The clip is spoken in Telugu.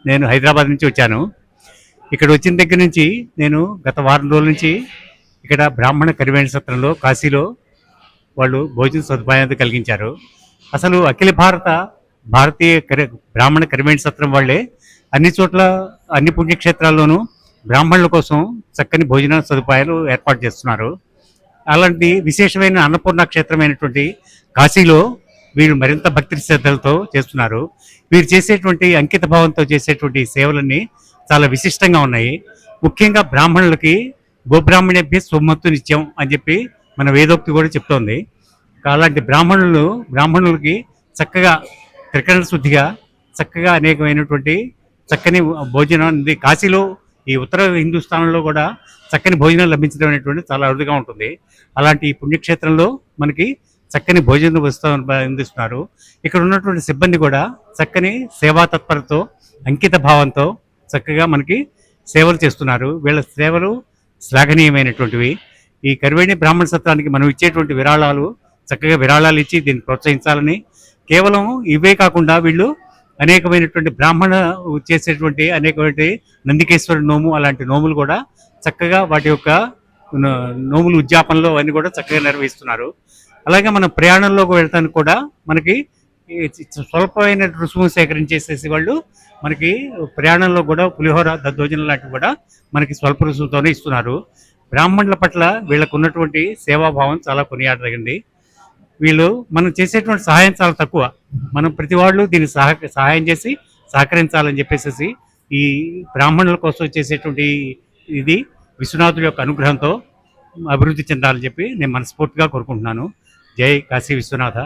నేను హైదరాబాద్ నుంచి వచ్చాను. ఇక్కడ వచ్చిన దగ్గర నుంచి నేను గత వారం రోజుల నుంచి ఇక్కడ బ్రాహ్మణ కరివేణ సత్రంలో కాశీలో వాళ్ళు భోజన సదుపాయాన్ని కలిగించారు. అసలు అఖిల భారతీయ బ్రాహ్మణ కరివేణ సత్రం వాళ్ళే అన్ని చోట్ల అన్ని పుణ్యక్షేత్రాల్లోనూ బ్రాహ్మణుల కోసం చక్కని భోజన సదుపాయాలు ఏర్పాటు చేస్తున్నారు. అలాంటి విశేషమైన అన్నపూర్ణ క్షేత్రమైనటువంటి కాశీలో వీళ్ళు మరింత భక్తి శ్రద్ధలతో చేస్తున్నారు. వీరు చేసేటువంటి అంకిత భావంతో చేసేటువంటి సేవలన్నీ చాలా విశిష్టంగా ఉన్నాయి. ముఖ్యంగా బ్రాహ్మణులకి గోబ్రాహ్మణ్యభ్య స్వమత్తు నిత్యం అని చెప్పి మన వేదోక్తి కూడా చెప్తోంది. అలాంటి బ్రాహ్మణులకి చక్కగా త్రికరణ శుద్ధిగా చక్కగా అనేకమైనటువంటి చక్కని భోజనం కాశీలో ఈ ఉత్తర హిందుస్థానంలో కూడా చక్కని భోజనం లభించడం అనేటువంటి చాలా అరుదుగా ఉంటుంది. అలాంటి ఈ పుణ్యక్షేత్రంలో మనకి చక్కని భోజన వస్తువులను అందిస్తున్నారు. ఇక్కడ ఉన్నటువంటి సిబ్బంది కూడా చక్కని సేవా తత్పరతో అంకిత భావంతో చక్కగా మనకి సేవలు చేస్తున్నారు. వీళ్ళ సేవలు శ్లాఘనీయమైనటువంటివి. ఈ కరివేణి బ్రాహ్మణ సత్రానికి మనం ఇచ్చేటువంటి చక్కగా విరాళాలు ఇచ్చి దీన్ని ప్రోత్సహించాలని, కేవలం ఇవే కాకుండా వీళ్ళు అనేకమైనటువంటి బ్రాహ్మణ చేసేటువంటి అనేకమైన నందికేశ్వర నోము అలాంటి నోములు కూడా చక్కగా వాటి యొక్క నోములు ఉద్యాపనలో అన్ని కూడా చక్కగా నిర్వహిస్తున్నారు. అలాగే మనం ప్రయాణంలోకి వెళ్తానికి కూడా మనకి స్వల్పమైన రుసుము సేకరించేసేసి వాళ్ళు మనకి ప్రయాణంలో కూడా పులిహోర దద్దోజనం లాంటివి కూడా మనకి స్వల్ప రుసుముతోనే ఇస్తున్నారు. బ్రాహ్మణుల పట్ల వీళ్ళకు ఉన్నటువంటి సేవాభావం చాలా కొనియాడదగింది. వీళ్ళు మనం చేసేటువంటి సహాయం చాలా తక్కువ. మనం ప్రతి వాళ్ళు దీన్ని సహాయం చేసి సహకరించాలని చెప్పేసి ఈ బ్రాహ్మణుల కోసం చేసేటువంటి ఇది విశ్వనాథుడి యొక్క అనుగ్రహంతో అభివృద్ధి చెందాలని చెప్పి నేను మనస్ఫూర్తిగా కోరుకుంటున్నాను. జై కాశీ విశ్వనాథ.